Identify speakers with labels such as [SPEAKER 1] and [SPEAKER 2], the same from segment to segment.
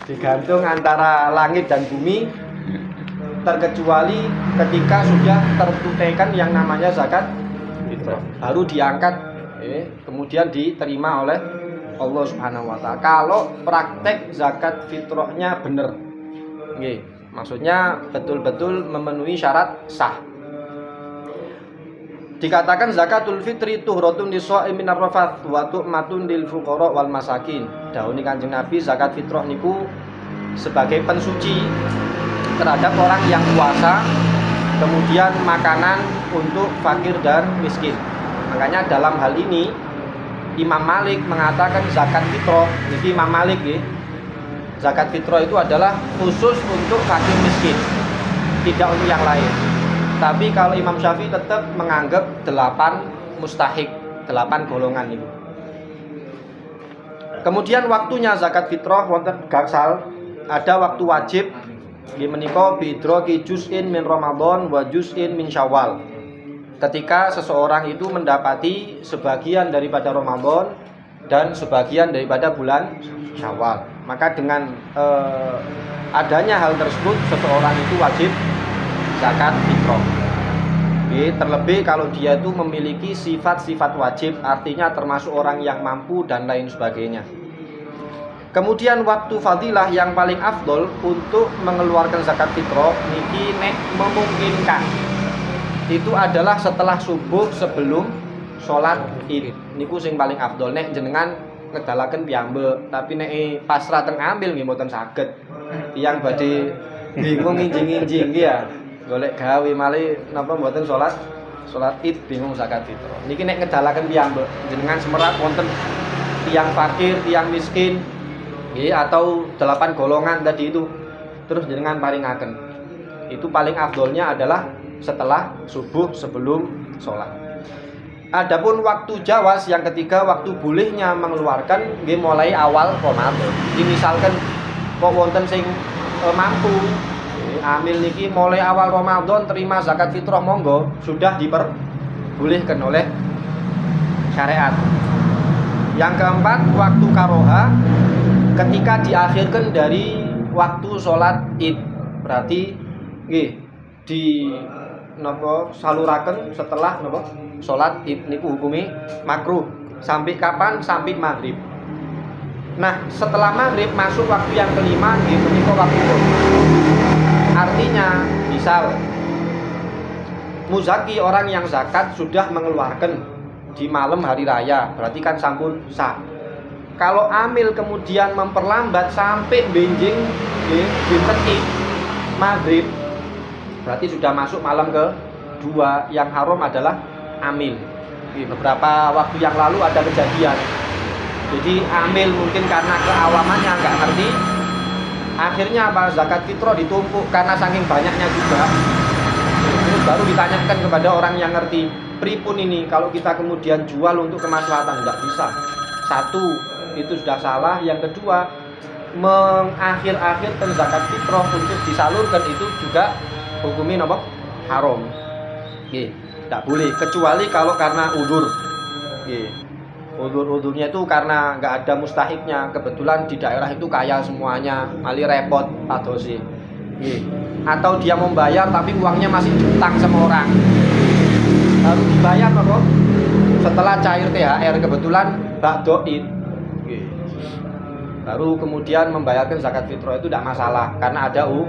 [SPEAKER 1] digantung antara langit dan bumi, terkecuali ketika sudah tertunaikan yang namanya zakat fitrah, baru diangkat, kemudian diterima oleh Allah Subhanahu wa taala. Kalau praktek zakat fitrahnya benar, maksudnya betul-betul memenuhi syarat sah. Dikatakan zakatul fitri tuhratun lis-shaimi minar rafath wa tu'matun lil fuqara wal masakin. Dawuh Kanjeng Nabi, zakat fitrah niku sebagai pensuci terhadap orang yang puasa, kemudian makanan untuk fakir dan miskin. Makanya dalam hal ini Imam Malik mengatakan zakat fitrah, niki Imam Malik nggih. Zakat fitrah itu adalah khusus untuk fakir miskin, tidak untuk yang lain. Tapi kalau Imam Syafi'i tetap menganggap 8 mustahik, 8 golongan itu. Kemudian waktunya zakat fitrah wonten gangsal, ada waktu wajib nggih menika bidraki juz'in min Ramadan wa juz'in min Syawal. Ketika seseorang itu mendapati sebagian daripada Ramadan dan sebagian daripada bulan Syawal, maka dengan adanya hal tersebut seseorang itu wajib zakat fitrah. Terlebih kalau dia itu memiliki sifat-sifat wajib, artinya termasuk orang yang mampu dan lain sebagainya. Kemudian waktu fadilah yang paling afdol untuk mengeluarkan zakat fitrah niki nek memungkinkan, itu adalah setelah subuh sebelum sholat id. Niku sing paling afdol. Nek jenengan ngedalaken piyambak, tapi nek pasrah teng ambil nggih mboten saged. Tiyang badhe bingung injing-injing ya. Golek gawe malih napa mboten salat id bingung zakat fitrah. Niki nek ngedalaken piyambak jenengan semerap wonten tiyang fakir, tiyang miskin nggih atau 8 golongan tadi itu, terus jenengan paringaken. Itu paling afdolnya adalah setelah subuh sebelum sholat. Adapun waktu jawas yang ketiga, waktu bolehnya mengeluarkan nggih mulai awal Ramadan. Jadi misalkan kok wonten sing mampu amil niki mulai awal Ramadan terima zakat fitrah, monggo, sudah diperbolehkan oleh syariat. Yang keempat, waktu karoha ketika diakhirkan dari waktu sholat id, berarti nggih di napa saluraken setelah napa sholat id niku hukumi makruh. Sampai kapan? Sampai maghrib. Nah, setelah maghrib masuk waktu yang kelima nggih menika waktu artinya misal muzaki orang yang zakat sudah mengeluarkan di malam hari raya, berarti kan sampun sah. Kalau amil kemudian memperlambat sampai benjing dinten maghrib, berarti sudah masuk malam kedua. Yang haram adalah amil. Beberapa waktu yang lalu ada kejadian. Jadi amil mungkin karena keawamannya nggak ngerti, akhirnya apa, zakat fitrah ditumpuk karena saking banyaknya juga. Terus baru ditanyakan kepada orang yang ngerti, pripun ini kalau kita kemudian jual untuk kemaslahatan? Nggak bisa. Satu, itu sudah salah. Yang kedua, mengakhir-akhirkan zakat fitrah untuk disalurkan itu juga hukumin apa? Haram. Tidak boleh, kecuali kalau karena udzur. Udzur-udzurnya itu karena nggak ada mustahiknya, kebetulan di daerah itu kaya semuanya, mali repot atau sih. Atau dia membayar tapi uangnya masih diutang sama orang, harus dibayar apa? Setelah cair THR, kebetulan ba'doid, baru kemudian membayarkan zakat fitrah, itu tidak masalah karena ada udzur.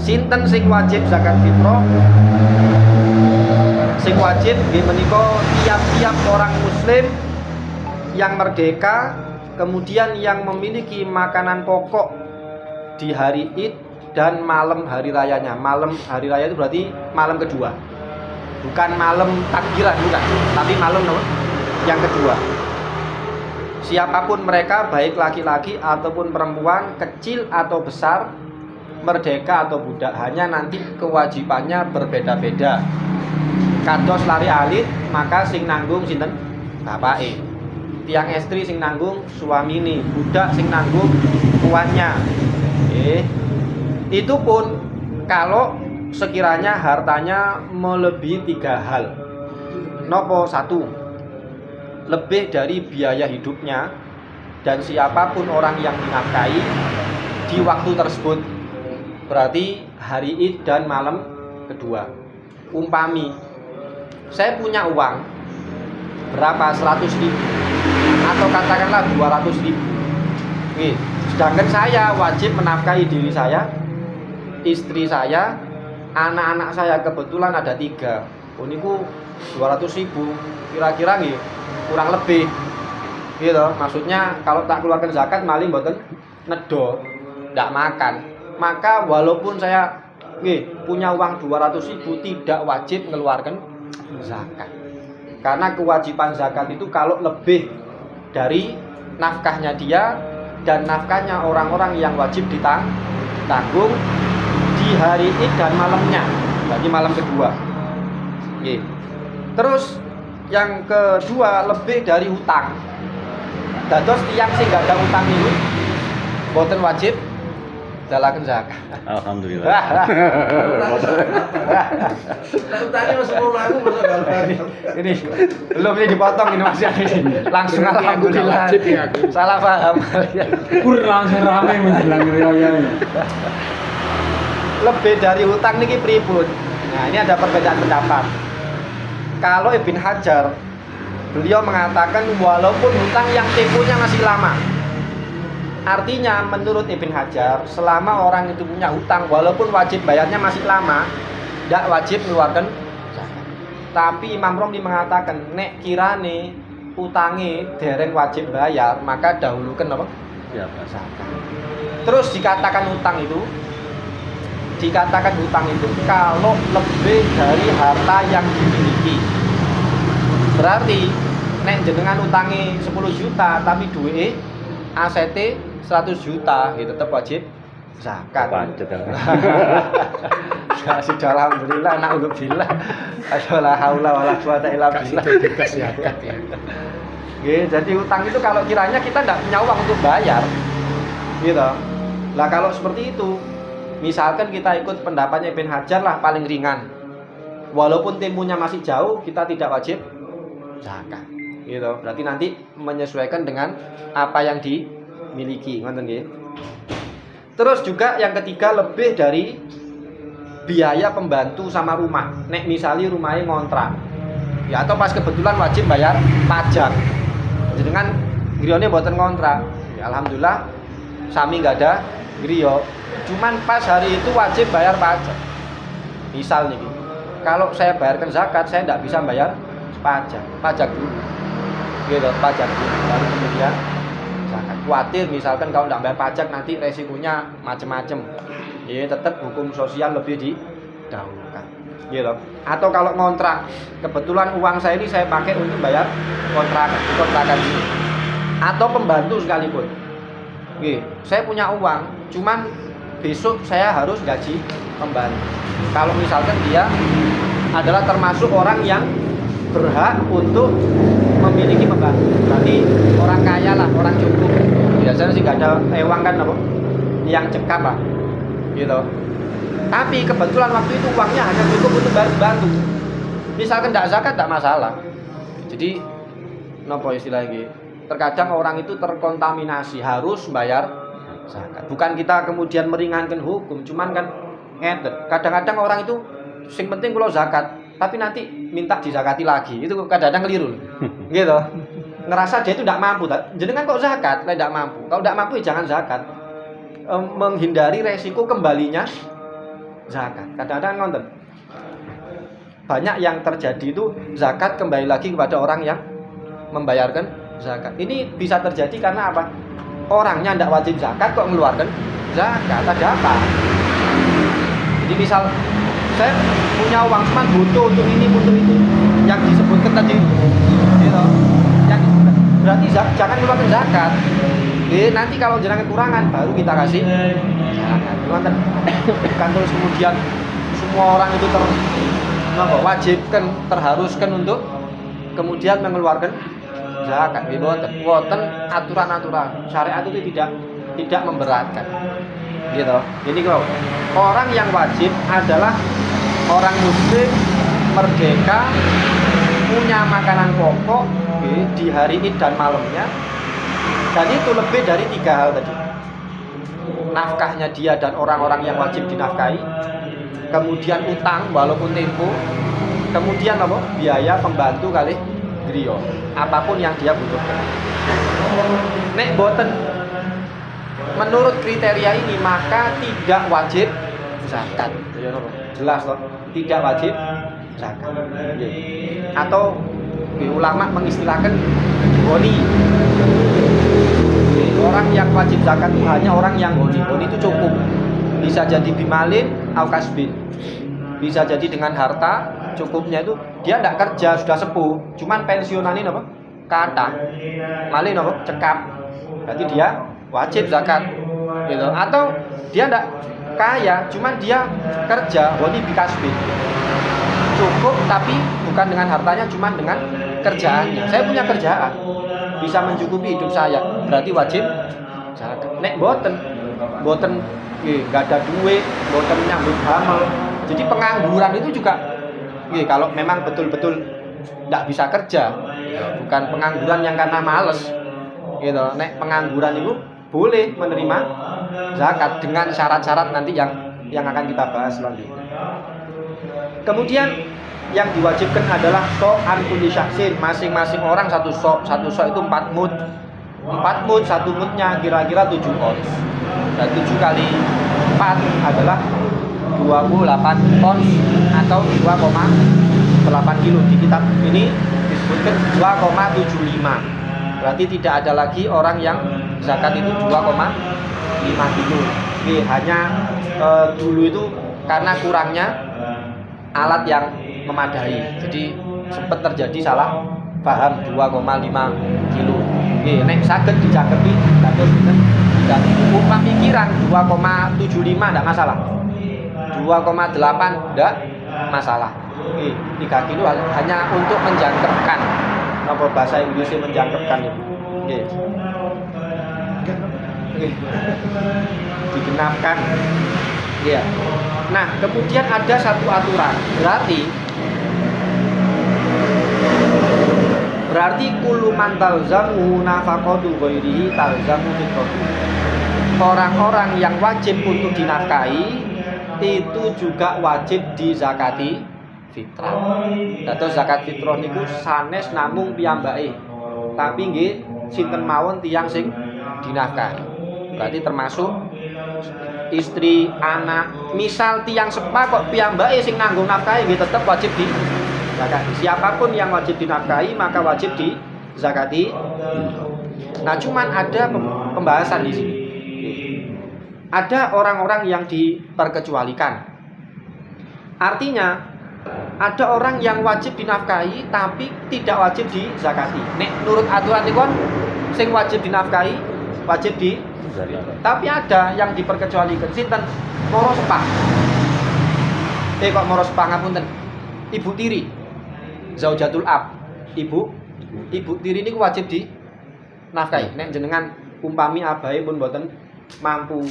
[SPEAKER 1] Sinten sing wajib zakat fitrah? Sing wajib nggih menika tiap-tiap orang muslim yang merdeka, kemudian yang memiliki makanan pokok di hari Id dan malam hari rayanya. Malam hari raya itu berarti malam kedua. Bukan malam takbiran, bukan, tapi malam yang kedua. Siapapun mereka, baik laki-laki ataupun perempuan, kecil atau besar, merdeka atau budak, hanya nanti kewajibannya berbeda-beda. Kados lari alit, maka sing nanggung sinten? Bapake. Tiang istri sing nanggung suamine, budak sing nanggung tuannya. Itu pun kalau sekiranya hartanya melebihi 3 hal. Nopo? 1, lebih dari biaya hidupnya. dan siapapun orang yang dinafkahi di waktu tersebut. Berarti hari Id dan malam kedua. Umpami saya punya uang berapa, 100.000 atau katakanlah 200.000. Oke. Sedangkan saya wajib menafkahi diri saya, istri saya, anak-anak saya, kebetulan ada 3. Ini ku 200.000 kira-kira nggih kurang lebih gitu. Maksudnya kalau tak keluarkan zakat maling mboten nedo, ndak makan. Maka walaupun saya punya uang 200.000 tidak wajib mengeluarkan zakat. Karena kewajiban zakat itu kalau lebih dari nafkahnya dia dan nafkahnya orang-orang yang wajib ditanggung di hari Id dan malamnya, bagi malam kedua. Terus yang kedua, lebih dari hutang. Dados tiyang sing gak ada hutang ini boten wajib dalaken zakat.
[SPEAKER 2] Alhamdulillah.
[SPEAKER 3] Utangnya masuk 10.000 masuk galak.
[SPEAKER 1] Ini belum ini dipotong ini Mas yang ini. Langsung alhamdulillah. Salah paham.
[SPEAKER 3] Kurang ramai menjelang raya.
[SPEAKER 1] Lebih dari hutang niki pripun? Nah, ini ada perbedaan pendapat. Kalau Ibn Hajar, beliau mengatakan walaupun hutang yang temponya masih lama. Artinya menurut Ibn Hajar, selama orang itu punya hutang walaupun wajib bayarnya masih lama, tidak wajib mengeluarkan zakat. Tapi Imam Romli mengatakan nek kirane utange dereng wajib bayar, maka dahulukan apa?
[SPEAKER 2] Ya,
[SPEAKER 1] Zakat. Terus dikatakan hutang itu kalau lebih dari harta yang dimiliki. Berarti nek jenengan utangi 10 juta tapi duwe aset 100 juta, gitu tetap wajib zakat.
[SPEAKER 2] Pancet ya.
[SPEAKER 1] Ya sudah alhamdulillah, naudzubillah. La haula wala quwata illa billah.
[SPEAKER 3] Zakat ya.
[SPEAKER 1] Jadi utang itu kalau kiranya kita tidak punya uang untuk bayar, gitu. Lah kalau seperti itu, misalkan kita ikut pendapatnya Ibn Hajar lah paling ringan. Walaupun tempunya masih jauh, kita tidak wajib zakat. Gitu. Berarti nanti menyesuaikan dengan apa yang dimiliki, ngoten nggih. Terus juga yang ketiga, lebih dari biaya pembantu sama rumah. Nek misalnya rumahnya ngontrak. Ya atau pas kebetulan wajib bayar pajak. Jenengan griyone mboten ngontrak. Ya alhamdulillah sami enggak ada griyo. Cuman pas hari itu wajib bayar pajak. Misal nih, kalau saya bayarkan zakat, saya tidak bisa bayar pajak dulu. Gitu, pajak dulu. Baru kemudian zakat. Khawatir misalkan kalau tidak bayar pajak nanti resikonya macam-macam. Ya tetap hukum sosial lebih didahulukan. Gitu. Atau kalau ngontrak, kebetulan uang saya ini saya pakai untuk bayar kontrakan ini. Atau pembantu sekalipun. Saya punya uang, cuman besok saya harus gaji pembantu. Kalau misalkan dia adalah termasuk orang yang berhak untuk memiliki pembantu, berarti orang kaya lah, orang cukup. Biasanya sih nggak ada ewang kan apa? Yang cekap lah, gitu. Tapi kebetulan waktu itu uangnya hanya cukup untuk bayar pembantu. Misalkan tidak zakat tidak masalah. Jadi, nopo istilahnya? Terkadang orang itu terkontaminasi harus bayar zakat. Bukan kita kemudian meringankan hukum, cuman kan ngeten. Kadang-kadang orang itu sing penting kalau zakat, tapi nanti minta dizakati lagi. Itu kadang-kadang keliru. Gitu. Ngerasa dia itu tidak mampu. Jenengan kok zakat, tidak mampu. Kalau tidak mampu ya jangan zakat. Menghindari resiko kembalinya zakat. Kadang-kadang ngonten. Banyak yang terjadi itu zakat kembali lagi kepada orang yang membayarkan zakat. Ini bisa terjadi karena apa? Orangnya tidak wajib zakat kok mengeluarkan zakat. Ada apa? Jadi misal saya punya uang cuma butuh untuk ini, butuh itu, yang disebutkan tadi, gitu. Yang disebutkan. Berarti jangan mengeluarkan zakat. Nanti kalau jenengan kekurangan baru kita kasih zakat. Bukan terus kemudian semua orang itu wajibkan, terharuskan untuk kemudian mengeluarkan zakat. Boten aturan-aturan syariat itu tidak memberatkan, gitu. Jadi kalau orang yang wajib adalah orang muslim merdeka, punya makanan pokok di hari Id dan malamnya, Dan itu lebih dari 3 hal tadi. Nafkahnya dia dan orang-orang yang wajib dinafkahi, kemudian utang walaupun tempo, kemudian apa? Biaya pembantu kali griya, apapun yang dia butuhkan. Nek boten menurut kriteria ini maka tidak wajib zakat. Jelas loh, tidak wajib zakat. Atau ulama mengistilahkan goni. Orang yang wajib zakat itu hanya orang yang goni. Goni itu cukup. Bisa jadi bimalin au kasbin. Bisa jadi dengan harta, cukupnya itu dia tidak kerja, sudah sepuh, cuman pensiunanin apa? Kadang. Malin apa? Cekap. Berarti dia wajib zakat. Gitu. Atau dia tidak kaya, cuman dia kerja, goni bi kasbin. Cukup tapi bukan dengan hartanya, cuman dengan kerjaannya. Saya punya kerjaan, bisa mencukupi hidup saya, berarti wajib zakat. Nek boten nggak ada duit, boten nyambut damel. Jadi pengangguran itu juga, kalau memang betul-betul tidak bisa kerja, bukan pengangguran yang karena males, gitu. Nek pengangguran itu boleh menerima zakat dengan syarat-syarat nanti yang akan kita bahas selanjutnya. Kemudian yang diwajibkan adalah so'an kulli syaksin, masing-masing orang satu so' itu 4 mud. 4 mud, satu mudnya kira-kira 7 ons. Dan 7 kali 4 adalah 28 ons atau 2,8 kilo. Di kitab ini disebutkan 2,75. Berarti tidak ada lagi orang yang zakat itu 2,5 kilo. Oke, hanya dulu itu karena kurangnya alat yang memadai, jadi sempat terjadi salah paham 2,5 kilo. Nek saged dijangkepi dados pinten? Upami kirang 2,75 ndak masalah. 2,8 ndak masalah. 3 kilo hanya untuk menjangkepkan. Apa bahasa Inggrisnya menjangkepkan itu? Digenapkan. Iya. Nah, kemudian ada satu aturan. Berarti kullu man talzamu nafaqatu ghairihi talzamu fitratu. Orang-orang yang wajib untuk dinafkahi itu juga wajib dizakati fitrah. Dados zakat fitrah niku sanes namung piyambake. Tapi nggih sinten mawon tiyang sing dinafkahi. Berarti termasuk istri, anak. Misal tiang sepa kok piyambake sing nanggung nafkahi nggih tetep wajib dizakati. Siapapun yang wajib dinafkahi maka wajib dizakati. Nah, cuman ada pembahasan di sini. Ada orang-orang yang diperkecualikan. Artinya ada orang yang wajib dinafkahi tapi tidak wajib dizakati. Nek nurut aturan niku sing wajib dinafkahi wajib tapi ada yang diperkecualikan. Sinten? Moro sepah. Kok moro sepah ngapunten. Ibu tiri. Zaujatul ab. Ibu tiri niku wajib dinafkahi. Nek jenengan umpami abahe pun mboten mampu.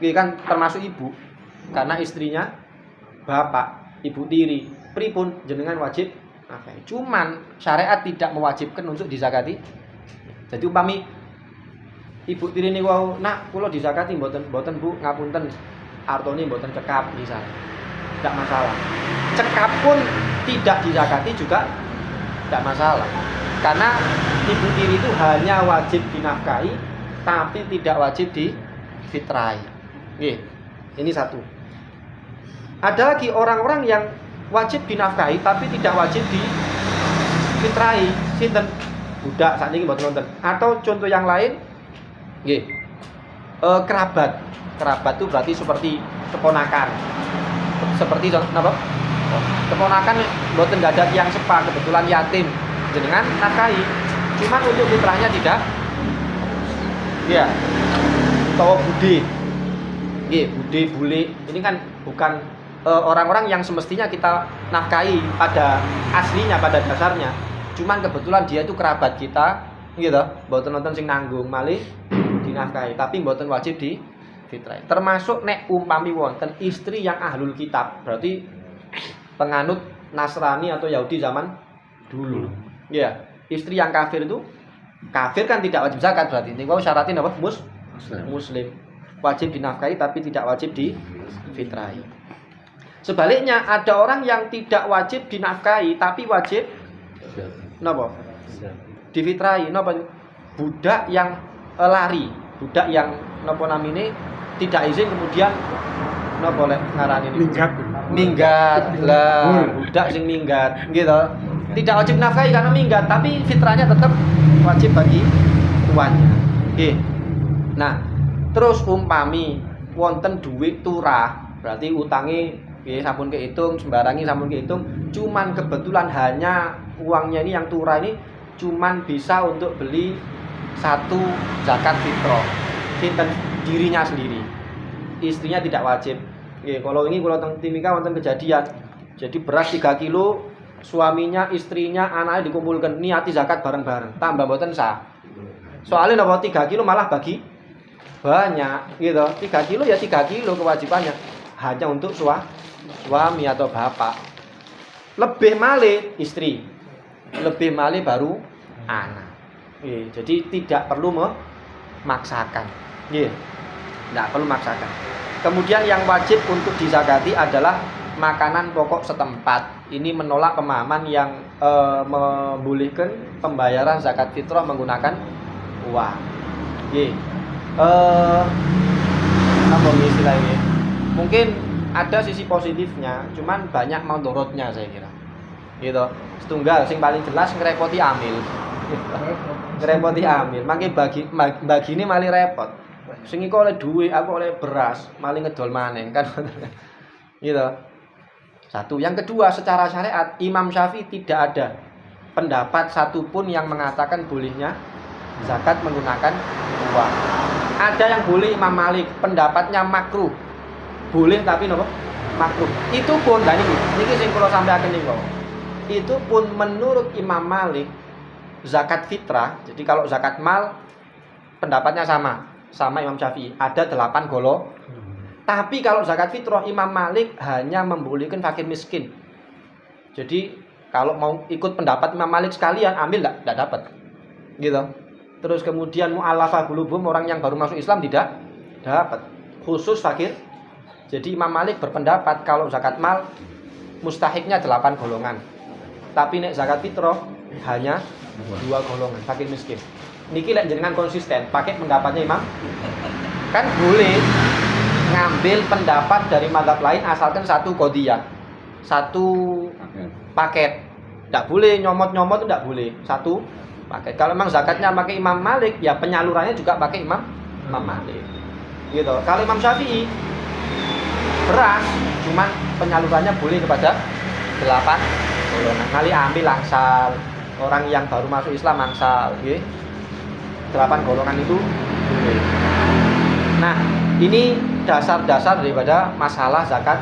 [SPEAKER 1] Iki kan termasuk ibu. Karena istrinya bapak, ibu tiri. Pripun jenengan wajib nafkahi. Cuman syariat tidak mewajibkan untuk dizakati. Jadi umpami ibu tiri niku wau, nak kula dizakati mboten Bu, ngapunten. Artone mboten cekap misal. Tidak masalah. Cekap pun tidak dizakati juga tidak masalah. Karena ibu tiri itu hanya wajib dinafkahi tapi tidak wajib difitrahi. Ini satu. Ada lagi orang-orang yang wajib dinafkahi tapi tidak wajib difitrahi. Sinten? Budak sakniki mboten wonten. Atau contoh yang lain kerabat. Kerabat itu berarti seperti keponakan. Seperti napa? Keponakan mboten ada yang sepa, kebetulan yatim. Jenengan nafkahi. Cuman untuk putranya tidak. Iya. Atau bude. Bude bule. Ini kan bukan orang-orang yang semestinya kita nafkahi pada aslinya, pada dasarnya. Cuman kebetulan dia itu kerabat kita, gitu. Mboten nonton sing nanggung malih dinafkahi, tapi mboten wajib difitrahi. Termasuk nek umpami wonten istri yang ahlul kitab, berarti penganut Nasrani atau Yahudi zaman dulu. Ya, istri yang kafir itu Kafir kan tidak wajib zakat berarti. Niku syaratin apa? Muslim. Wajib dinafkahi tapi tidak wajib difitrahi. Sebaliknya ada orang yang tidak wajib dinafkahi tapi wajib napa? Difitrahi. Napa? Budak yang lari, budak yang napa namine tidak izin kemudian napa lek ngarani minggat lah, budak sing minggat gitu. Tidak wajib nafkahi karena minggat, tapi fitrahnya tetap wajib bagi tuannya. Nggih. Nah, terus umpami wonten duit turah, berarti utangi nggih sampun kehitung, sembarangi sampun kehitung, cuman kebetulan hanya uangnya ini yang turah ini cuman bisa untuk beli satu zakat fitrah. Sinten dirinya sendiri. Istrinya tidak wajib. Nggih, kalau ini kalau teng Timika wonten kejadian. Jadi beras 3 kilo, suaminya, istrinya, anaknya dikumpulkan niati zakat bareng-bareng. Tambah mboten sah. Soalnya napa 3 kilo malah bagi banyak gitu. 3 kilo ya 3 kilo kewajibannya. Hanya untuk suami atau bapak. Lebih malih istri. Lebih malih baru anak. Jadi tidak perlu memaksakan. Tidak perlu memaksakan. Kemudian yang wajib untuk dizakati adalah makanan pokok setempat. Ini menolak pemahaman yang membolehkan pembayaran zakat fitrah menggunakan uang. Apa istilahnya? Mungkin ada sisi positifnya, cuman banyak mandorotnya saya kira. Gitu. Setunggal sing paling jelas ngerepoti amil. Ngerepoti amil, mangke bagine malah repot. Sing iku oleh duit, aku oleh beras, malah ngedol maneh kan. Gitu. Satu, yang kedua secara syariat Imam Syafi'i tidak ada pendapat satupun yang mengatakan bolehnya zakat menggunakan uang. Ada yang boleh Imam Malik, pendapatnya makruh. Boleh tapi napa? Makruh. Itu pun dan niki sing kula sampaikan niku. Itu pun menurut Imam Malik zakat fitrah. Jadi kalau zakat mal pendapatnya sama Imam Syafi'i, ada 8 golongan. Tapi kalau zakat fitrah Imam Malik hanya membolehkan fakir miskin. Jadi kalau mau ikut pendapat Imam Malik sekalian ambil enggak dapat. Gitu. Terus kemudian mu'allafah qulubuhum, orang yang baru masuk Islam tidak dapat. Khusus fakir. Jadi Imam Malik berpendapat kalau zakat mal mustahiknya 8 golongan. Tapi nek zakat fitrah hanya 2 golongan, fakir miskin. Niki lek jenengan konsisten pakai pendapatnya Imam, kan boleh ngambil pendapat dari mazhab lain asalkan satu qodiyah, satu paket. Tidak boleh nyomot-nyomot, tidak boleh satu paket. Kalau memang zakatnya pakai Imam Malik, ya penyalurannya juga pakai Imam Malik. Gitu. Kalau Imam Syafi'i beras, cuman penyalurannya boleh kepada 8 golongan. Kali ambil angsal, orang yang baru masuk Islam angsal, gitu. 8 golongan itu boleh. Nah, ini dasar-dasar daripada masalah zakat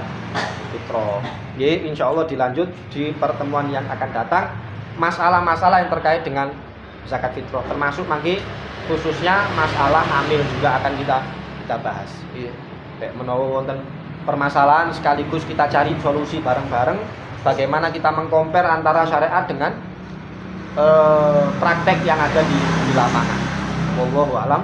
[SPEAKER 1] fitrah. Insya Allah dilanjut di pertemuan yang akan datang masalah-masalah yang terkait dengan zakat fitrah, termasuk mangke khususnya masalah hamil juga akan kita bahas. Kayak menawa wonten permasalahan sekaligus kita cari solusi bareng-bareng bagaimana kita mengcompare antara syariat dengan praktek yang ada di lapangan. Wallahu a'lam.